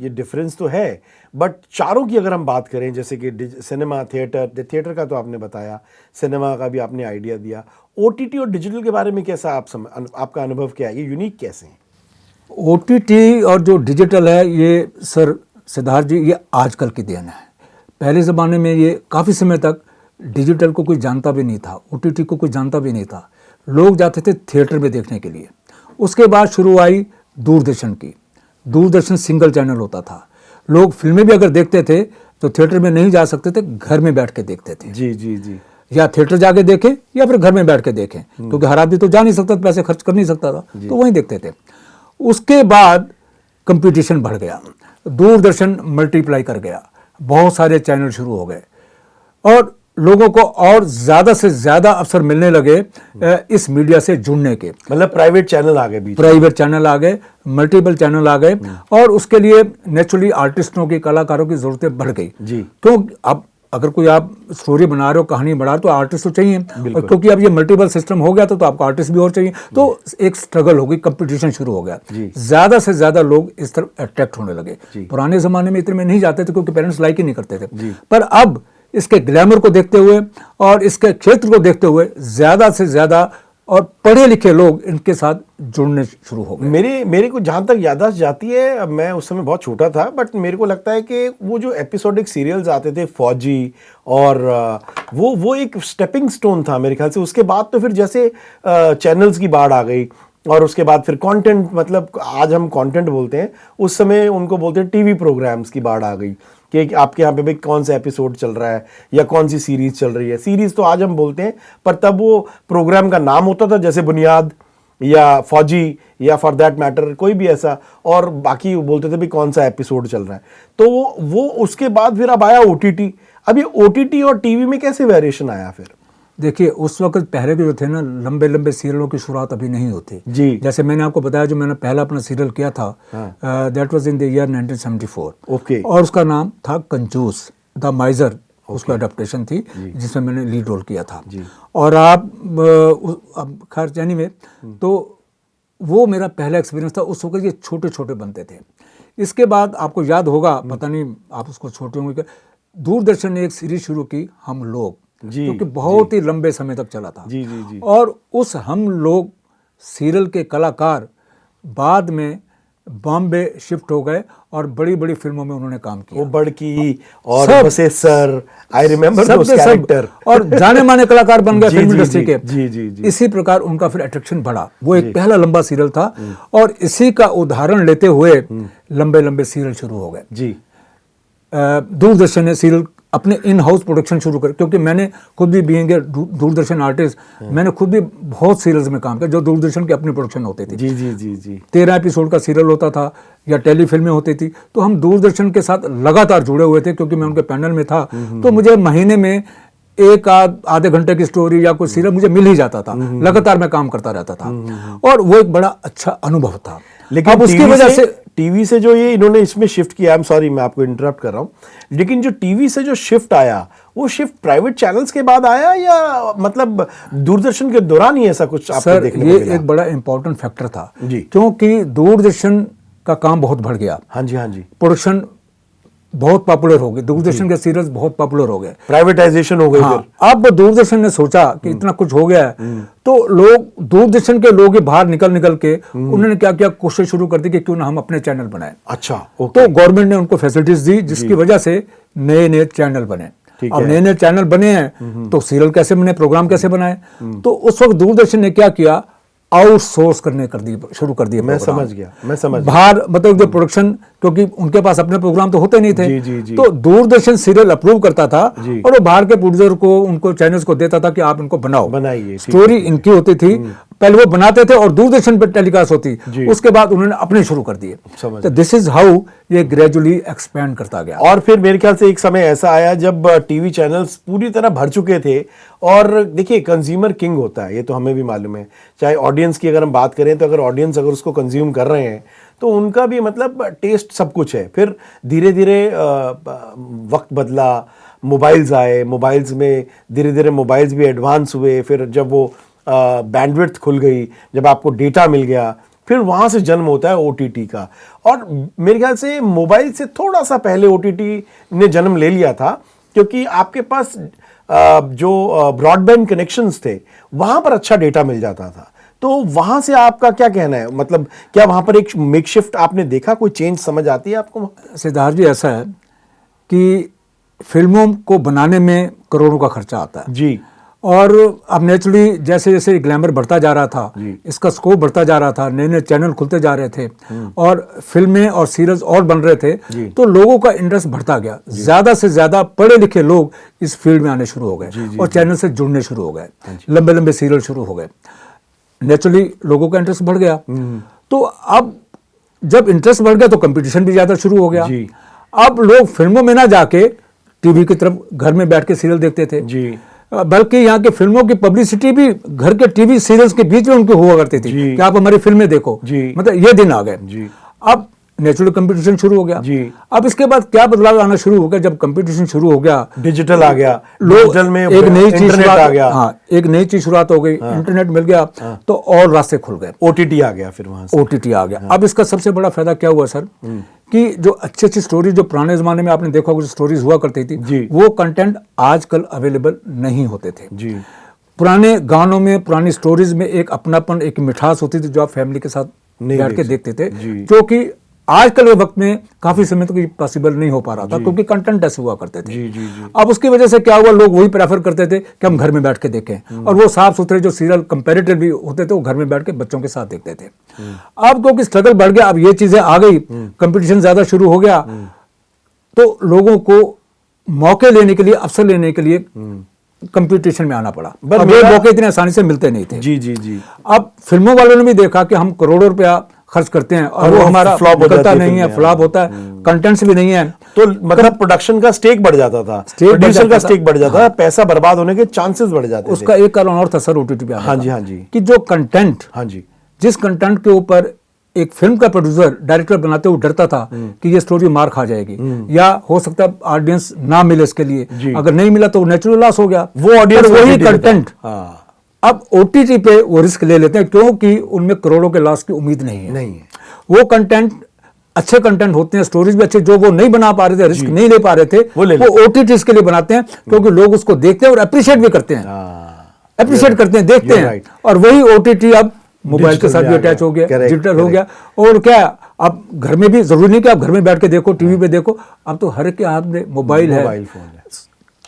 Speaker 1: ये डिफरेंस तो है, बट चारों की अगर हम बात करें, जैसे कि सिनेमा, थिएटर का तो आपने बताया, सिनेमा का भी आपने आइडिया दिया, ओटीटी और डिजिटल के बारे में कैसा आपका अनुभव क्या है, ये यूनिक कैसे हैं?
Speaker 2: ओटीटी और जो डिजिटल है, ये सर सिद्धार्थ जी, ये आजकल की देन है। पहले ज़माने में ये काफ़ी समय तक डिजिटल को कोई जानता भी नहीं था, ओटीटी को कोई जानता भी नहीं था। लोग जाते थे थिएटर में देखने के लिए। उसके बाद शुरू आई दूरदर्शन की। दूरदर्शन सिंगल चैनल होता था। लोग फिल्में भी अगर देखते थे तो थिएटर में नहीं जा सकते थे, घर में बैठ के देखते थे।
Speaker 1: जी जी जी।
Speaker 2: या थिएटर जाके देखें या फिर घर में बैठ के देखें, क्योंकि हर आदमी तो जा नहीं सकता, पैसे खर्च कर नहीं सकता था, तो वहीं देखते थे। उसके बाद कंपटीशन बढ़ गया, दूरदर्शन मल्टीप्लाई कर गया, बहुत सारे चैनल शुरू हो गए और लोगों को और ज़्यादा से ज़्यादा अवसर मिलने लगे इस मीडिया से जुड़ने के।
Speaker 1: मतलब प्राइवेट चैनल आ गए, बीच
Speaker 2: प्राइवेट चैनल आ गए, मल्टीपल चैनल आ गए और उसके लिए नेचुरली आर्टिस्टों की, कलाकारों की ज़रूरतें बढ़ गई।
Speaker 1: जी।
Speaker 2: क्यों? अब अगर कोई आप स्टोरी बना रहे हो, कहानी बना रहे हो, तो आर्टिस्ट तो चाहिए, और क्योंकि अब ये मल्टीपल सिस्टम हो गया तो आपको आर्टिस्ट भी और चाहिए, तो एक स्ट्रगल हो गई, कंपटीशन शुरू हो गया। ज़्यादा से ज़्यादा लोग इस तरफ अट्रैक्ट होने लगे। पुराने ज़माने में इतने में नहीं जाते थे क्योंकि पेरेंट्स लाइक ही नहीं करते थे, पर अब इसके ग्लैमर को देखते हुए और इसके क्षेत्र को देखते हुए ज़्यादा से ज़्यादा और पढ़े लिखे लोग इनके साथ जुड़ने शुरू हो गए।
Speaker 1: मेरे को जहाँ तक याददाश्त जाती है, मैं उस समय बहुत छोटा था, बट मेरे को लगता है कि वो जो एपिसोडिक सीरियल्स आते थे, फौजी, और वो एक स्टेपिंग स्टोन था मेरे ख्याल से। उसके बाद तो फिर जैसे चैनल्स की बाढ़ आ गई और उसके बाद फिर कंटेंट, मतलब आज हम कंटेंट बोलते हैं, उस समय उनको बोलते हैं टीवी प्रोग्राम्स की बाढ़ आ गई कि आपके यहाँ पे भाई कौन सा एपिसोड चल रहा है या कौन सी सीरीज चल रही है। सीरीज तो आज हम बोलते हैं, पर तब वो प्रोग्राम का नाम होता था, जैसे बुनियाद या फौजी या फॉर दैट मैटर कोई भी ऐसा, और बाकी बोलते थे भाई कौन सा एपिसोड चल रहा है। तो वो उसके बाद फिर अब आया ओटीटी। अब ये ओटीटी और टीवी में कैसे वेरिएशन आया फिर?
Speaker 2: देखिए, उस वक्त पहले के जो थे ना, लंबे लंबे सीरियलों की शुरुआत अभी नहीं होती
Speaker 1: जी।
Speaker 2: जैसे मैंने आपको बताया, जो मैंने पहला अपना सीरियल किया था, that was in the year 1974।
Speaker 1: Okay.
Speaker 2: और उसका नाम था कंजूस, द माइजर, उसका अडेप्टेशन थी जिसमें मैंने लीड रोल किया था। और आप खैर जानी में, तो वो मेरा पहला एक्सपीरियंस था। उस वक्त ये छोटे छोटे बनते थे। इसके बाद आपको याद होगा, पता नहीं आप उसको छोटे होंगे, दूरदर्शन ने एक सीरीज शुरू की, हम लोग, क्योंकि बहुत ही लंबे समय तक चला था।
Speaker 1: जी जी जी।
Speaker 2: और उस हम लोग सीरियल के कलाकार बाद में बॉम्बे शिफ्ट हो गए और बड़ी बड़ी फिल्मों में उन्होंने काम किया।
Speaker 1: वो बड़की और Basheshar, I remember those character,
Speaker 2: और जाने माने कलाकार बन गए फिल्म इंडस्ट्री के।
Speaker 1: जी जी जी।
Speaker 2: इसी प्रकार उनका फिर अट्रैक्शन बढ़ा। वो एक पहला लंबा सीरियल था और इसी का उदाहरण लेते हुए लंबे लंबे सीरियल शुरू हो गए।
Speaker 1: जी।
Speaker 2: दूरदर्शन ने सीरियल अपने इन हाउस प्रोडक्शन शुरू कर, क्योंकि मैंने खुद भी बीइंग ए दूरदर्शन आर्टिस्ट, मैंने खुद भी बहुत सीरियल्स में काम किया जो दूरदर्शन की अपनी प्रोडक्शन होती थी।
Speaker 1: जी जी जी जी। 13
Speaker 2: एपिसोड का सीरियल होता था या टेलीफिल्में होती थी, तो हम दूरदर्शन के साथ लगातार जुड़े हुए थे, क्योंकि मैं उनके पैनल में था। तो मुझे महीने में एक आधे घंटे की स्टोरी या कोई सीरियल मुझे मिल ही जाता था। लगातार मैं काम करता रहता था और वो एक बड़ा अच्छा अनुभव था।
Speaker 1: लेकिन
Speaker 2: अब उसकी वजह से
Speaker 1: टीवी से जो ये इन्होंने इसमें शिफ्ट किया, आई एम सॉरी मैं आपको इंटरप्ट कर रहा हूँ, लेकिन जो टीवी से जो शिफ्ट आया, वो शिफ्ट प्राइवेट चैनल्स के बाद आया या मतलब दूरदर्शन के दौरान ही ऐसा कुछ आपको देखने को मिला?
Speaker 2: ये एक बड़ा इंपॉर्टेंट फैक्टर था
Speaker 1: जी।
Speaker 2: क्योंकि दूरदर्शन का काम बहुत बढ़ गया।
Speaker 1: हाँ जी, हाँ जी।
Speaker 2: प्रोडक्शन बहुत पॉपुलर हो गए, दूरदर्शन के सीरियल्स बहुत पॉपुलर हो गए,
Speaker 1: प्राइवेटाइजेशन हो गई।
Speaker 2: हाँ, अब दूरदर्शन ने सोचा कि इतना कुछ हो गया है, तो लोग, दूरदर्शन के लोग बाहर निकल के उन्होंने क्या किया, कोशिश शुरू कर दी कि क्यों ना हम अपने चैनल बनाएं।
Speaker 1: अच्छा,
Speaker 2: तो गवर्नमेंट ने उनको फैसिलिटीज दी, जिसकी वजह से नए नए चैनल बने। अब नए नए चैनल बने हैं तो सीरियल कैसे बने, प्रोग्राम कैसे बनाए। तो उस वक्त दूरदर्शन ने क्या किया, आउटसोर्स शुरू कर दिए।
Speaker 1: मैं समझ गया।
Speaker 2: बाहर मतलब जो प्रोडक्शन, क्योंकि उनके पास अपने प्रोग्राम तो होते नहीं थे।
Speaker 1: जी।
Speaker 2: तो दूरदर्शन सीरियल अप्रूव करता था और वो बाहर के प्रोड्यूसर को, उनको चैनल्स को देता था कि आप इनको बनाइए। स्टोरी इनकी होती थी, पहले वो बनाते थे और दूरदर्शन पर टेलीकास्ट होती, उसके बाद उन्होंने अपने शुरू कर दिए। तो दिस इज हाउ ये ग्रेजुअली एक्सपैंड करता गया।
Speaker 1: और फिर मेरे ख्याल से एक समय ऐसा आया जब टीवी चैनल्स पूरी तरह भर चुके थे। और देखिए, कंज्यूमर किंग होता है, ये तो हमें भी मालूम है। चाहे ऑडियंस की अगर हम बात करें, तो अगर ऑडियंस अगर उसको कंज्यूम कर रहे हैं तो उनका भी मतलब टेस्ट सब कुछ है। फिर धीरे धीरे वक्त बदला, मोबाइल्स आए, मोबाइल्स में धीरे धीरे मोबाइल्स भी एडवांस हुए। फिर जब वो बैंडविड्थ खुल गई, जब आपको डेटा मिल गया, फिर वहां से जन्म होता है ओटीटी का। और मेरे ख्याल से मोबाइल से थोड़ा सा पहले ओटीटी ने जन्म ले लिया था, क्योंकि आपके पास जो ब्रॉडबैंड कनेक्शंस थे वहां पर अच्छा डेटा मिल जाता था। तो वहां से आपका क्या कहना है, मतलब क्या वहां पर एक मेकशिफ्ट आपने देखा, कोई चेंज समझ आती है आपको?
Speaker 2: सिद्धार्थ जी, ऐसा है कि फिल्मों को बनाने में करोड़ों का खर्चा आता है
Speaker 1: जी।
Speaker 2: और अब नेचुरली जैसे जैसे ग्लैमर बढ़ता जा रहा था, इसका स्कोप बढ़ता जा रहा था, नए नए चैनल खुलते जा रहे थे और फिल्में और सीरियल्स और बन रहे थे, तो लोगों का इंटरेस्ट बढ़ता गया। ज़्यादा से ज़्यादा पढ़े लिखे लोग इस फील्ड में आने शुरू हो गए और चैनल से जुड़ने शुरू हो गए, लंबे लंबे सीरियल शुरू हो गए। नेचुरली लोगों का इंटरेस्ट बढ़ गया। तो अब जब इंटरेस्ट बढ़ गया तो कंपटीशन भी ज़्यादा शुरू हो गया। अब लोग फिल्मों में ना जाके टीवी की तरफ घर में बैठ के सीरियल देखते थे जी, बल्कि यहाँ के फिल्मों की पब्लिसिटी भी घर के टीवी सीरियल्स के बीच में उनकी हुआ करती थी कि आप हमारी फिल्में देखो जी। मतलब ये दिन आ गए। अब नेचुरल कंपटीशन शुरू हो गया जी। अब इसके बाद क्या बदलाव आना शुरू हो गया, जब कंपटीशन शुरू हो गया,
Speaker 1: डिजिटल आ गया,
Speaker 2: डिजिटल में एक नई चीज आ गया। हाँ, एक नई चीज शुरुआत हो गई। इंटरनेट मिल गया तो और रास्ते खुल गए,
Speaker 1: ओटीटी आ गया, फिर वहां से
Speaker 2: ओटीटी आ गया। अब इसका सबसे बड़ा फायदा क्या हुआ सर, कि जो अच्छी अच्छी स्टोरी जो पुराने जमाने में आपने देखा, जो स्टोरीज हुआ करती थी, वो कंटेंट आजकल अवेलेबल नहीं होते थे जी। पुराने गानों में, पुरानी स्टोरीज में एक अपनापन, एक मिठास होती थी जो आप फैमिली के साथ बैठ के देखते थे, जो कि आजकल के वक्त में काफी समय तक पॉसिबल नहीं हो पा रहा था, क्योंकि कंटेंट ऐसे हुआ करते थे जी। अब उसकी वजह से क्या हुआ, लोग वही प्रेफर करते थे कि हम घर में बैठ के देखें, और वो साफ सुथरे जो सीरियल कंपैरेटिव भी होते थे वो घर में बैठ के बच्चों के साथ देखते थे। अब क्योंकि स्ट्रगल बढ़ गया, अब ये चीजें आ गई, कंपटीशन ज्यादा शुरू हो गया, तो लोगों को मौके लेने के लिए, अवसर लेने के लिए कंपटीशन में आना पड़ा। अब ये मौके इतने आसानी से मिलते नहीं थे जी। अब फिल्मों वालों ने भी देखा कि हम करोड़ों रुपया खर्च करते हैं और वो हमारा फ्लॉप होता नहीं है, फ्लॉप होता है, कंटेंट्स भी नहीं है, तो
Speaker 1: मतलब प्रोडक्शन का स्टेक बढ़ जाता था, प्रोड्यूसर का स्टेक बढ़ जाता था, पैसा बर्बाद होने के चांसेस बढ़ जाते थे।
Speaker 2: उसका एक कारण और था सर ओटीटी पे
Speaker 1: हाँ जी
Speaker 2: कि जो कंटेंट, जिस कंटेंट के ऊपर एक फिल्म का प्रोड्यूसर, डायरेक्टर बनाते हुए डरता था कि ये स्टोरी मार खा जाएगी या हो सकता है ऑडियंस ना मिले इसके लिए, अगर नहीं मिला तो नेचुरल लॉस हो गया, वो ऑडियंस वही कंटेंट अब ओटीटी पे वो रिस्क ले लेते हैं, क्योंकि उनमें करोड़ों के लॉस की उम्मीद नहीं है। वो कंटेंट अच्छे कंटेंट होते हैं, स्टोरीज भी अच्छे, जो वो नहीं बना पा रहे थे, रिस्क नहीं ले पा रहे थे, वो ओटीटी के लिए बनाते हैं, क्योंकि लोग उसको देखते हैं और अप्रिशिएट भी करते हैं, देखते हैं। और वही ओटीटी अब मोबाइल के साथ भी अटैच हो गया, डिजिटल हो गया। और क्या, अब घर में भी जरूरी नहीं कि आप घर में बैठ के देखो, टीवी पे देखो, अब तो हर एक के हाथ में मोबाइल है,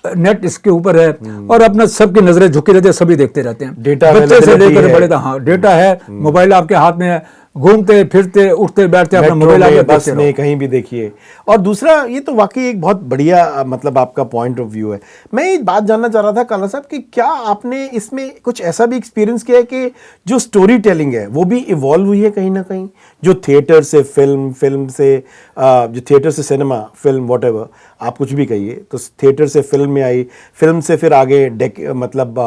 Speaker 2: नेट इसके ऊपर है, और अपना सबकी नजरें झुकी रहती है, सभी देखते रहते हैं,
Speaker 1: डेटा
Speaker 2: बच्चे से लेकर बड़े तक। हाँ, डेटा है, मोबाइल आपके हाथ में है, घूमते फिरते उठते बैठते अपना मोबाइल आगे
Speaker 1: बस में कहीं भी देखिए। और दूसरा, ये तो वाकई एक बहुत बढ़िया मतलब आपका पॉइंट ऑफ व्यू है। मैं ये बात जानना चाह रहा था काला साहब कि क्या आपने इसमें कुछ ऐसा भी एक्सपीरियंस किया है कि जो स्टोरी टेलिंग है वो भी इवॉल्व हुई है कहीं ना कहीं, जो थिएटर से फिल्म, फिल्म से जो थिएटर से सिनेमा, फिल्म व्हाटएवर आप कुछ भी कहिए, तो थिएटर से फिल्म में आई, फिल्म से फिर आगे मतलब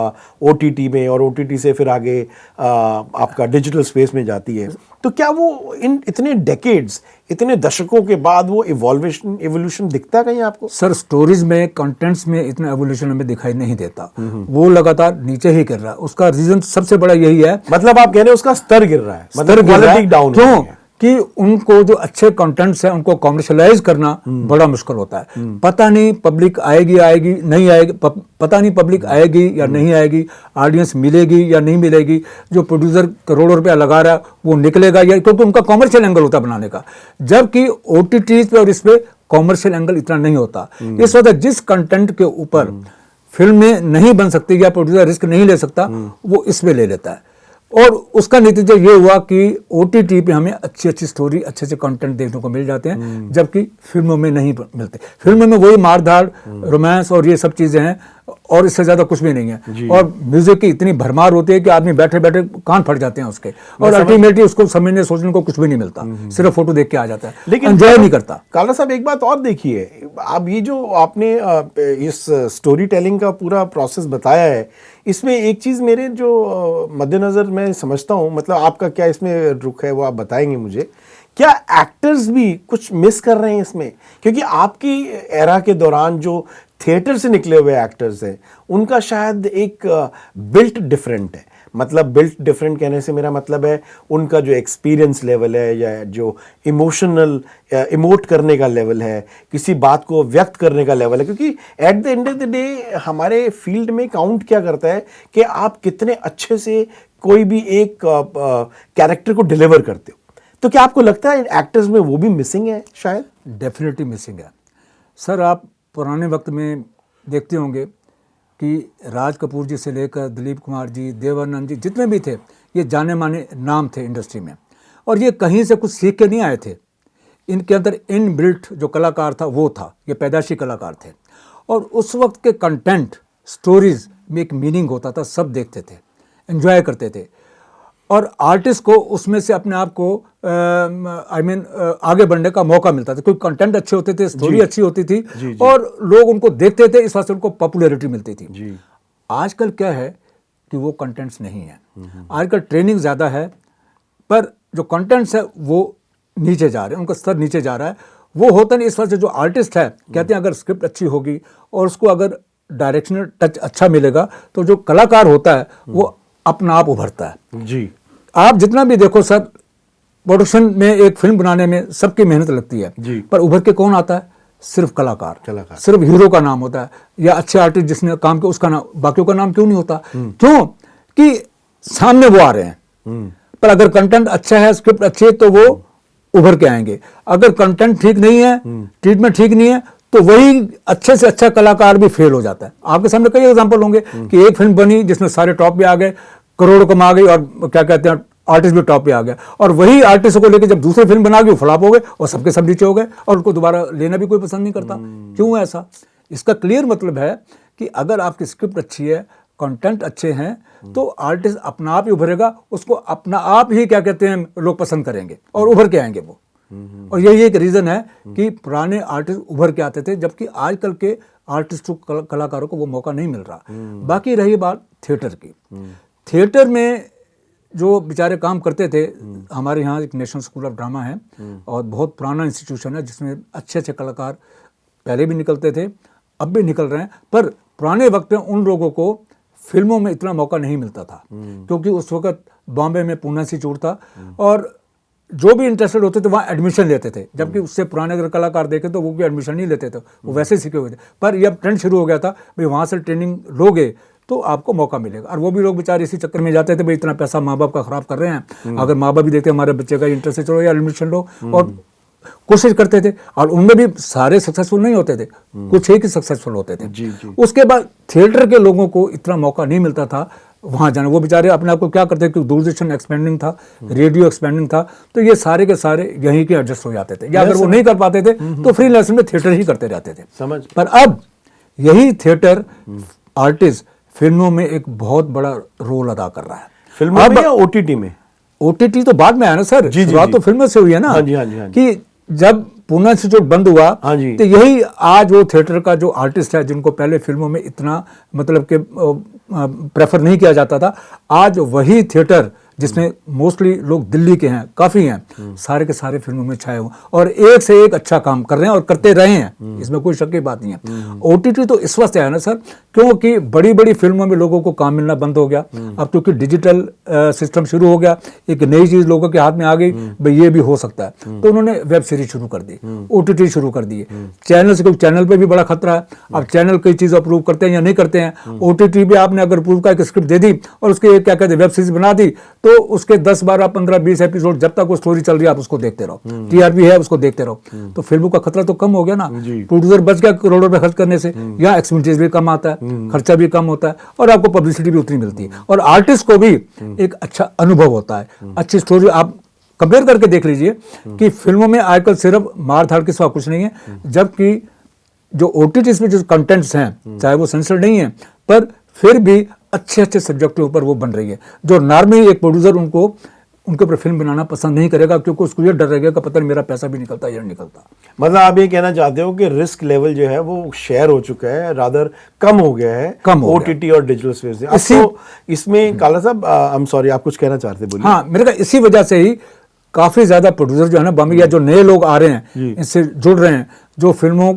Speaker 1: ओटीटी में, और ओटीटी से फिर आगे आपका डिजिटल स्पेस में जाती है। तो क्या वो इन इतने डेकेड्स, इतने दशकों के बाद वो इवोल्यूशन दिखता है कहीं आपको?
Speaker 2: सर, स्टोरीज में, कंटेंट्स में इतना एवोल्यूशन हमें दिखाई नहीं देता, वो लगातार नीचे ही गिर रहा है। उसका रीजन सबसे बड़ा यही है,
Speaker 1: मतलब आप कह रहे हैं उसका स्तर गिर रहा है, मतलब क्वालिटी डाउन।
Speaker 2: क्यों? कि उनको जो अच्छे कंटेंट्स हैं उनको कॉमर्शलाइज करना बड़ा मुश्किल होता है। पता नहीं पब्लिक आएगी नहीं आएगी, पता नहीं पब्लिक आएगी या नहीं आएगी, ऑडियंस मिलेगी या नहीं मिलेगी, जो प्रोड्यूसर करोड़ों रुपया लगा रहा है वो निकलेगा या, क्योंकि उनका कॉमर्शियल एंगल होता है बनाने का, जबकि ओटीटी पे और इस पे कॉमर्शियल एंगल इतना नहीं होता। इस वजह जिस कंटेंट के ऊपर फिल्म में नहीं बन सकती या प्रोड्यूसर रिस्क नहीं ले सकता, वो इसमें ले लेता है। और उसका नतीजा ये हुआ कि ओटीटी पे हमें अच्छी अच्छी स्टोरी, अच्छे अच्छे कंटेंट देखने को मिल जाते हैं, जबकि फिल्मों में नहीं मिलते। फिल्मों में वही मारधाड़, रोमांस और ये सब चीजें हैं, और इससे ज्यादा कुछ भी नहीं है। और म्यूजिक की इतनी भरमार होती है कि आदमी बैठे बैठे कान फट जाते हैं उसके, और अल्टीमेटली उसको समझने सोचने को कुछ भी नहीं मिलता, सिर्फ फोटो देख के आ जाता है, लेकिन एंजॉय नहीं करता।
Speaker 1: काला साहब, एक बात और देखिए, आप ये जो आपने इस स्टोरी टेलिंग का पूरा प्रोसेस बताया है, इसमें एक चीज मेरे जो मद्देनजर मैं समझता हूँ, मतलब आपका क्या इसमें रुख है वो आप बताएंगे मुझे, क्या एक्टर्स भी कुछ मिस कर रहे हैं इसमें? क्योंकि आपकी एरा के दौरान जो थिएटर से निकले हुए एक्टर्स हैं उनका शायद एक बिल्ट डिफरेंट है, मतलब बिल्ट डिफरेंट कहने से मेरा मतलब है उनका जो एक्सपीरियंस लेवल है या जो इमोशनल इमोट करने का लेवल है, किसी बात को व्यक्त करने का लेवल है, क्योंकि at the end of the day हमारे फील्ड में काउंट क्या करता है कि आप कितने अच्छे से कोई भी एक कैरेक्टर को डिलीवर करते हो। तो क्या आपको लगता है एक्टर्स में वो भी मिसिंग है शायद?
Speaker 2: डेफिनेटली मिसिंग है सर। आप पुराने वक्त में देखते होंगे कि राज कपूर जी से लेकर दिलीप कुमार जी, देवानंद जी, जितने भी थे ये जाने माने नाम थे इंडस्ट्री में, और ये कहीं से कुछ सीख के नहीं आए थे। इनके अंदर इन बिल्ट जो कलाकार था वो था, ये पैदाशी कलाकार थे। और उस वक्त के कंटेंट स्टोरीज में एक मीनिंग होता था, सब देखते थे, एंजॉय करते थे, और आर्टिस्ट को उसमें से अपने आप को आगे बढ़ने का मौका मिलता था, क्योंकि कंटेंट अच्छे होते थे, स्टोरी अच्छी होती थी, और लोग उनको देखते थे, इस वजह से उनको पॉपुलैरिटी मिलती थी।
Speaker 1: जी।
Speaker 2: आजकल क्या है कि वो कंटेंट्स नहीं है। आजकल ट्रेनिंग ज़्यादा है, पर जो कंटेंट्स है वो नीचे जा रहे हैं, उनका स्तर नीचे जा रहा है। वो होता नहीं, इस वजह से जो आर्टिस्ट है कहते हैं अगर स्क्रिप्ट अच्छी होगी और उसको अगर डायरेक्शनल टच अच्छा मिलेगा तो जो कलाकार होता है वो अपना आप उभरता है।
Speaker 1: जी।
Speaker 2: आप जितना भी देखो सर, प्रोडक्शन में एक फिल्म बनाने में सबकी मेहनत लगती है,
Speaker 1: जी।
Speaker 2: पर उभर के कौन आता है? सिर्फ कलाकार। सिर्फ हीरो का नाम होता है या अच्छे आर्टिस्ट जिसने काम किया उसका नाम, बाकियों का नाम क्यों नहीं होता? क्यों कि सामने वो आ रहे हैं। पर अगर कंटेंट अच्छा है, स्क्रिप्ट अच्छी है, तो वो उभर के आएंगे। अगर कंटेंट ठीक नहीं है, ट्रीटमेंट ठीक नहीं है, तो वही अच्छे से अच्छा कलाकार भी फेल हो जाता है। आपके सामने कई एग्जांपल होंगे कि एक फिल्म बनी जिसमें सारे टॉप पे आ गए, करोड़ कमा गई, और क्या कहते हैं आर्टिस्ट भी टॉप पे आ गया, और वही आर्टिस्ट को लेकर जब दूसरी फिल्म बना गई वो फ्लॉप हो गए और सबके सब नीचे हो गए, और उनको दोबारा लेना भी कोई पसंद नहीं करता। क्यों ऐसा? इसका क्लियर मतलब है कि अगर आपकी स्क्रिप्ट अच्छी है, कंटेंट अच्छे हैं, तो आर्टिस्ट अपना आप ही उभरेगा, उसको अपना आप ही क्या कहते हैं लोग पसंद करेंगे और उभर के आएंगे वो। और यही एक रीज़न है कि पुराने आर्टिस्ट उभर के आते थे, जबकि आजकल के आर्टिस्टों कलाकारों को वो मौका नहीं मिल रहा। बाकी रही बात थिएटर की, थिएटर में जो बेचारे काम करते थे, हमारे यहाँ एक नेशनल स्कूल ऑफ ड्रामा है और बहुत पुराना इंस्टीट्यूशन है जिसमें अच्छे अच्छे कलाकार पहले भी निकलते थे, अब भी निकल रहे हैं। पर पुराने वक्त में उन लोगों को फिल्मों में इतना मौका नहीं मिलता था, क्योंकि उस वक्त बॉम्बे में पूना इंस्टीट्यूट था और जो भी इंटरेस्टेड होते थे वहाँ एडमिशन लेते थे, जबकि उससे पुराने अगर कलाकार देखें तो वो भी एडमिशन नहीं लेते थे, वो वैसे सीखे हुए थे। पर ये अब ट्रेंड शुरू हो गया था, भाई वहाँ से ट्रेनिंग लोगे तो आपको मौका मिलेगा। और वो भी लोग बेचारे इसी चक्कर में जाते थे, भाई इतना पैसा माँ बाप का खराब कर रहे हैं, अगर माँ बाप भी देखते हमारे बच्चे का इंटरेस्ट है, चलो या एडमिशन लो, और कोशिश करते थे। और उनमें भी सारे सक्सेसफुल नहीं होते थे, कुछ एक ही सक्सेसफुल होते थे।
Speaker 1: जी, जी।
Speaker 2: उसके बाद थिएटर के लोगों को इतना मौका नहीं मिलता था वहाँ जाना। वो बेचारे अपने आप को क्या करते थे, क्योंकि दूरदर्शन एक्सपेंडिंग था, रेडियो एक्सपेंडिंग था, तो ये सारे के सारे यहीं के एडजस्ट हो जाते थे, या अगर वो नहीं कर पाते थे तो फ्रीलांसिंग में थिएटर ही करते रहते थे।
Speaker 1: समझ।
Speaker 2: पर अब यही थिएटर आर्टिस्ट फिल्मों में एक बहुत बड़ा रोल अदा कर रहा है।
Speaker 1: फिल्मों में या ओटीटी में?
Speaker 2: ओटीटी तो बाद में आया ना सर, शुरुआत तो फिल्म से हुई है ना।
Speaker 1: हाँ जी, हाँ जी, हाँ जी।
Speaker 2: कि जब पूना इंस्टीट्यूट बंद हुआ,
Speaker 1: हाँ जी।
Speaker 2: तो यही आज वो थिएटर का जो आर्टिस्ट है जिनको पहले फिल्मों में इतना मतलब कि प्रेफर नहीं किया जाता था, आज वही थिएटर जिसमें मोस्टली लोग दिल्ली के हैं, काफ़ी हैं, सारे के सारे फिल्मों में छाए हुए और एक से एक अच्छा काम कर रहे हैं और करते रहे हैं, इसमें कोई शक की बात नहीं है। ओटीटी तो इस वक्त आया ना सर, क्योंकि बड़ी बड़ी फिल्मों में लोगों को काम मिलना बंद हो गया। अब क्योंकि डिजिटल सिस्टम शुरू हो गया, एक नई चीज़ लोगों के हाथ में आ गई, भाई ये भी हो सकता है, तो उन्होंने वेब सीरीज शुरू कर दी, ओटीटी शुरू कर दिए। चैनल से, क्योंकि चैनल पर भी बड़ा खतरा है, अब चैनल कई चीज़ अप्रूव करते हैं या नहीं करते हैं। ओटीटी भी आपने अगर अप्रूव का एक स्क्रिप्ट दे दी और उसके क्या कहते हैं वेब सीरीज बना दी, तो उसके 10, 12, 15, 20 एपिसोड जब तक वो स्टोरी चल रही है आप उसको देखते रहो, टीआरपी है उसको देखते रहो, तो फिल्मों का खतरा तो कम हो गया ना। प्रोड्यूसर बच गया करोड़ों रुपए खर्च करने से, या एक्सपेंसेस भी कम आता है, खर्चा भी कम होता है और आपको पब्लिसिटी भी उतनी मिलती है और आर्टिस्ट को भी एक अच्छा अनुभव होता है, अच्छी स्टोरी। आप कंपेयर करके देख लीजिए कि फिल्मों में आजकल सिर्फ मार धाड़ के सिवा कुछ नहीं है, जबकि जो ओटीटी में जो कंटेंट्स हैं चाहे वो सेंसर नहीं है, पर फिर भी अच्छे अच्छे सब्जेक्ट के ऊपर वो बन रही है, जो नॉर्मली एक प्रोड्यूसर उनके ऊपर फिल्म बनाना पसंद नहीं करेगा, क्योंकि उसको ये डर रहेगा कि पता नहीं मेरा पैसा भी निकलता या नहीं निकलता।
Speaker 1: मतलब आप ये कहना चाहते हो कि रिस्क लेवल जो है वो शेयर हो चुका है, रादर कम हो गया है ओटीटी और डिजिटल स्पेस से। इसमें काला साहब, आई एम सॉरी, आप कुछ कहना चाहते बोलिए।
Speaker 2: हाँ, मेरे ख्याल इसी वजह से ही काफ़ी ज़्यादा प्रोड्यूसर जो है ना बॉम्बे, या जो नए लोग आ रहे हैं इससे जुड़ रहे हैं, जो फिल्मों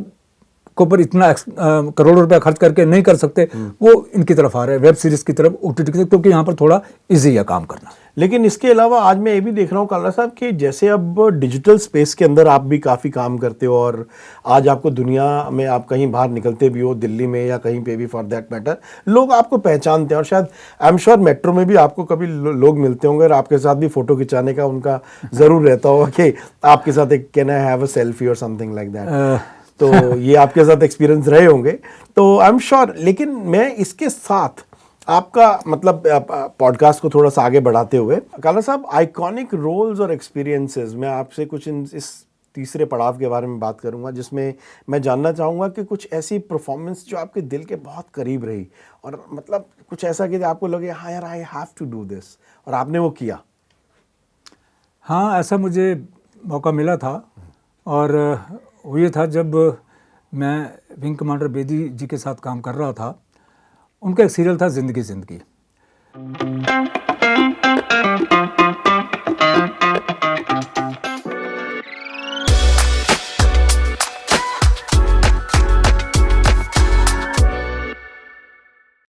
Speaker 2: के ऊपर इतना करोड़ों रुपया खर्च करके नहीं कर सकते, वो इनकी तरफ आ रहे हैं, वेब सीरीज़ की तरफ, OTT की तरफ, क्योंकि यहाँ पर थोड़ा ईजी है काम करना।
Speaker 1: लेकिन इसके अलावा आज मैं ये भी देख रहा हूँ कालरा साहब कि जैसे अब डिजिटल स्पेस के अंदर आप भी काफ़ी काम करते हो और आज आपको दुनिया में आप कहीं बाहर निकलते भी हो, दिल्ली में या कहीं पे भी फॉर दैट मैटर, लोग आपको पहचानते हैं और शायद आई एम श्योर मेट्रो में भी आपको कभी लोग मिलते होंगे और आपके साथ भी फ़ोटो खिंचाने का उनका ज़रूर रहता होगा कि आपके साथ एक can I have a selfie और समथिंग लाइक दैट। तो ये आपके साथ एक्सपीरियंस रहे होंगे, तो आई एम श्योर। लेकिन मैं इसके साथ आपका मतलब पॉडकास्ट को थोड़ा सा आगे बढ़ाते हुए कालरा साहब, आइकॉनिक रोल्स और एक्सपीरियंसेस, मैं आपसे कुछ इस तीसरे पड़ाव के बारे में बात करूंगा, जिसमें मैं जानना चाहूँगा कि कुछ ऐसी परफॉर्मेंस जो आपके दिल के बहुत करीब रही और मतलब कुछ ऐसा कि आपको लगे हाँ यार I have to do this, और आपने वो किया।
Speaker 2: हाँ, ऐसा मुझे मौका मिला था और वो ये था जब मैं विंग कमांडर बेदी जी के साथ काम कर रहा था। उनका एक सीरियल था ज़िंदगी ज़िंदगी।